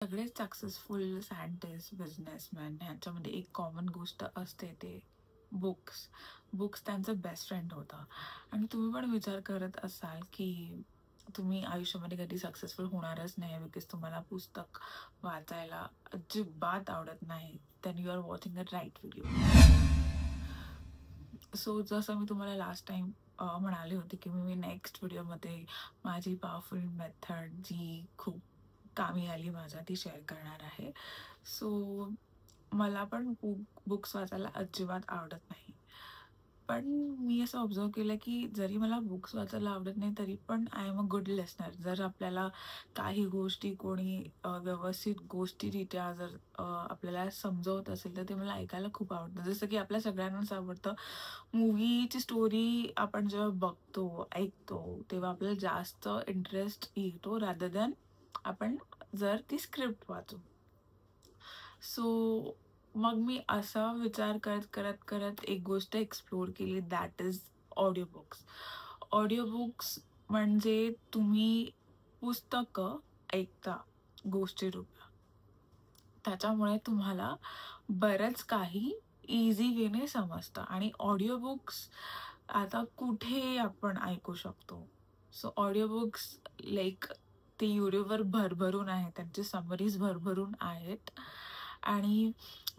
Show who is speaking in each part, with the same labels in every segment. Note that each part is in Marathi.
Speaker 1: सगळेच सक्सेसफुल सायंटिस्ट, बिझनेसमॅन ह्यांच्यामध्ये एक कॉमन गोष्ट असते ते बुक्स. बुक्स त्यांचं बेस्ट फ्रेंड होतं. आणि तुम्ही पण विचार करत असाल की तुम्ही आयुष्यामध्ये कधी सक्सेसफुल होणारच नाही बिकॉज तुम्हाला पुस्तक वाचायला अजिबात आवडत नाही. Then you are watching a right video. So जसं मी तुम्हाला लास्ट टाइम म्हणाले होते की मी नेक्स्ट व्हिडिओमध्ये माझी पॉवरफुल मेथड जी खूप कामी आली माझ्या ती शेअर करणार आहे. सो मला पण बुक्स वाचायला अजिबात आवडत नाही. पण मी असं ऑब्झर्व केलं की जरी मला बुक्स वाचायला आवडत नाही तरी पण I am a good listener. जर आपल्याला काही गोष्टी कोणी व्यवस्थित गोष्टीरित्या जर आपल्याला समजवत असेल तर ते मला ऐकायला खूप आवडतं. जसं की आपल्या सगळ्यांनाच आवडतं मूवीची स्टोरी. आपण जेव्हा बघतो, ऐकतो तेव्हा आपल्याला जास्त इंटरेस्ट येतो रादर दॅन आपण जर ती स्क्रिप्ट वाचू. सो मग मी असा विचार करत करत करत एक गोष्ट एक्सप्लोर केली, that is audio books. Audio books म्हणजे तुम्ही पुस्तकं ऐकता गोष्टीरूपात. त्याच्यामुळे तुम्हाला बरंच काही इझी वेने समजतं. आणि ऑडिओ बुक्स आता कुठे आपण ऐकू शकतो. सो ऑडिओ बुक्स लाईक ते यूट्यूबवर भरभरून आहेत, त्यांचे समरीज भरभरून आहेत. आणि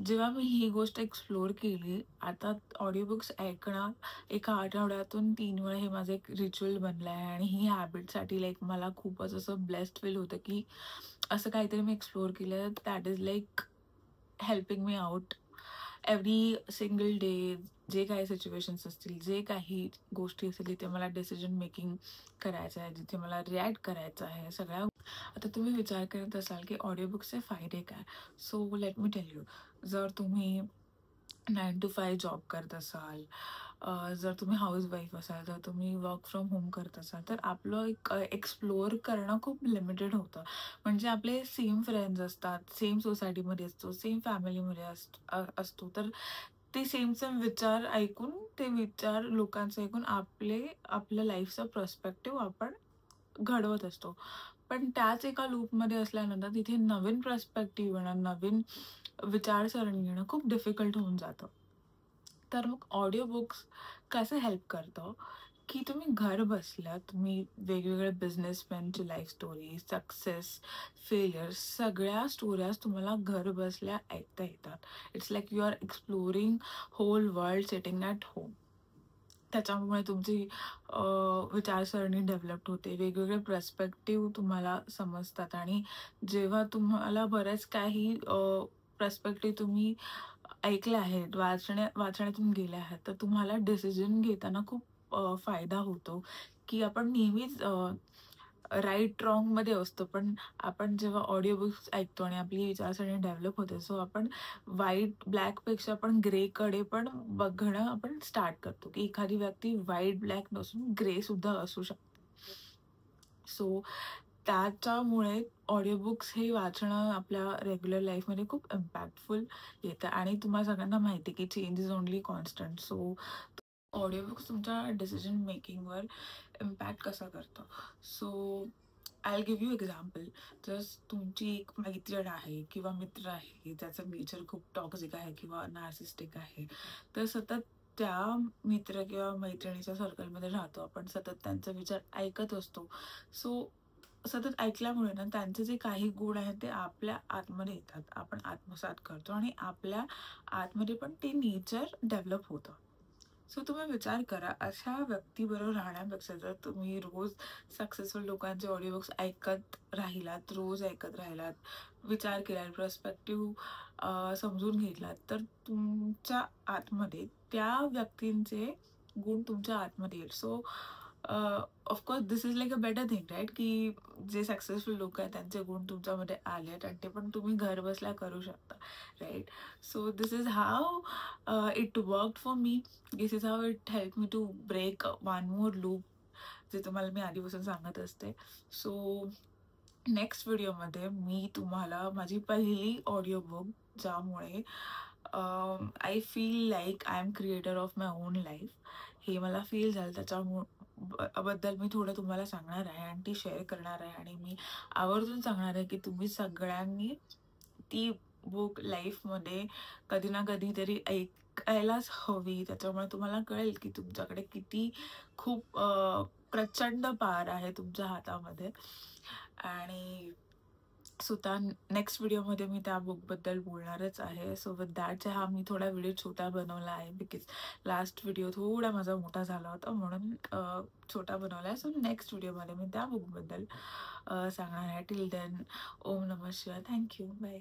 Speaker 1: जेव्हा मी ही गोष्ट एक्सप्लोर केली, आता ऑडिओ बुक्स ऐकणं एका आठवड्यातून 3 वेळा हे माझं एक रिच्युअल बनलं आहे. आणि ही हॅबिटसाठी लाईक मला खूपच असं ब्लेस्ड फील होतं की असं काहीतरी मी एक्सप्लोर केलं that is like helping me out every single day. जे काही सिच्युएशन्स असतील, जे काही गोष्टी असतील जिथे मला डिसिजन मेकिंग करायचं आहे, जिथे मला रिॲक्ट करायचं आहे, सगळ्या. आता तुम्ही विचार करत असाल की ऑडिओ बुक्सचे फायदे काय. So let me tell you. जर तुम्ही 9 to 5 जॉब करत असाल, जर तुम्ही हाऊसवाईफ असाल, जर तुम्ही वर्क फ्रॉम होम करत असाल, तर आपलं एक एक्सप्लोअर करणं खूप लिमिटेड होतं. म्हणजे आपले सेम फ्रेंड्स असतात, सेम सोसायटीमध्ये असतो, सेम फॅमिलीमध्ये असतो. तर ते सेम सेम विचार ऐकून, ते विचार लोकांचं ऐकून आपल्या लाईफचा पर्स्पेक्टिव्ह आपण घडवत असतो. पण त्याच एका लूपमध्ये असल्यानंतर तिथे नवीन पर्स्पेक्टिव्ह येणं, नवीन विचारसरणी येणं खूप डिफिकल्ट होऊन जातं. तर मग ऑडिओ बुक्स कसं हेल्प करतं की तुम्ही घर बसल्या तुम्ही वेगवेगळे बिझनेसमॅनची लाईफ स्टोरी, सक्सेस, फेलियर सगळ्या स्टोऱ्याज तुम्हाला घर बसल्या ऐकता येतात. It's like you are exploring whole world sitting at home. त्याच्यामुळे तुमची विचारसरणी डेव्हलप होते, वेगवेगळे पर्स्पेक्टिव्ह तुम्हाला समजतात. आणि जेव्हा तुम्हाला बरेच काही पर्स्पेक्टिव्ह तुम्ही ऐकले आहेत, वाचण्यातून गेले आहेत, तर तुम्हाला डिसिजन घेताना खूप फायदा होतो. की आपण नेहमीच राईट रॉंगमध्ये असतो, पण आपण जेव्हा ऑडिओ बुक्स ऐकतो आणि आपली विचारसरणी डेव्हलप होते, सो आपण व्हाईट ब्लॅकपेक्षा आपण ग्रेकडे पण बघणं आपण स्टार्ट करतो, की एखादी व्यक्ती व्हाईट ब्लॅक नसून ग्रे सुद्धा असू शकते. सो त्याच्यामुळे ऑडिओ बुक्स हे वाचणं आपल्या रेग्युलर लाईफमध्ये खूप इम्पॅक्टफुल येतं. आणि तुम्हाला सगळ्यांना माहिती आहे की change is only constant. So audio books तुमच्या डिसिजन मेकिंगवर इम्पॅक्ट कसा करतं. So I will give you example. जर तुमची एक मैत्रीण आहे किंवा मित्र आहे ज्याचं नेचर खूप टॉक्सिक आहे किंवा नार्सिस्टिक आहे, तर सतत त्या मित्र किंवा मैत्रिणीच्या सर्कलमध्ये राहतो आपण, सतत त्यांचा विचार ऐकत असतो. सो सतत ऐकल्यामुळे ना त्यांचे जे काही गुण आहेत ते आपल्या आतमध्ये येतात, आपण आत्मसात करतो आणि आपल्या आतमध्ये पण ते नेचर डेव्हलप होतं. सो तुम्ही विचार करा, अशा व्यक्तीबरोबर राहण्यापेक्षा जर तुम्ही रोज सक्सेसफुल लोकांचे ऑडिओ बुक्स ऐकत राहिलात, रोज ऐकत राहिलात, विचार केला, पर्स्पेक्टिव्ह समजून घेतलात, तर तुमच्या आतमध्ये त्या व्यक्तींचे गुण तुमच्या आतमध्ये येईल. So of course this is like a better thing right, की जे सक्सेसफुल लोक आहेत त्यांचे गुण तुमच्यामध्ये आले आहेत आणि ते पण तुम्ही घर बसल्या करू शकता, right. So this is how it worked for me. This is how it help me to break one more loop, जे तुम्हाला मी आधीपासून सांगत असते. सो नेक्स्ट व्हिडिओमध्ये मी तुम्हाला माझी पहिली ऑडिओ बुक, ज्यामुळे I feel like I am creator of my own life, हे मला फील झालं, बद्दल मी थोडं तुम्हाला सांगणार आहे आणि ती शेअर करणार आहे. आणि मी आवर्जून सांगणार आहे की तुम्ही सगळ्यांनी ती बुक लाईफमध्ये कधी ना कधीतरी ऐकायलाच हवी. त्याच्यामुळे तुम्हाला कळेल की तुमच्याकडे किती खूप प्रचंड पार आहे तुमच्या हातामध्ये. आणि सुद्धा नेक्स्ट व्हिडिओमध्ये मी त्या बुकबद्दल बोलणारच आहे. सो विथ दॅट हा मी थोडा व्हिडिओ छोटा बनवला आहे बिकॉज लास्ट व्हिडिओ थोडा माझा मोठा झाला होता म्हणून छोटा बनवला आहे. सो नेक्स्ट व्हिडिओमध्ये मी त्या बुकबद्दल सांगणार आहे. टिल देन, ओम नमः शिवाय. थँक्यू. बाय.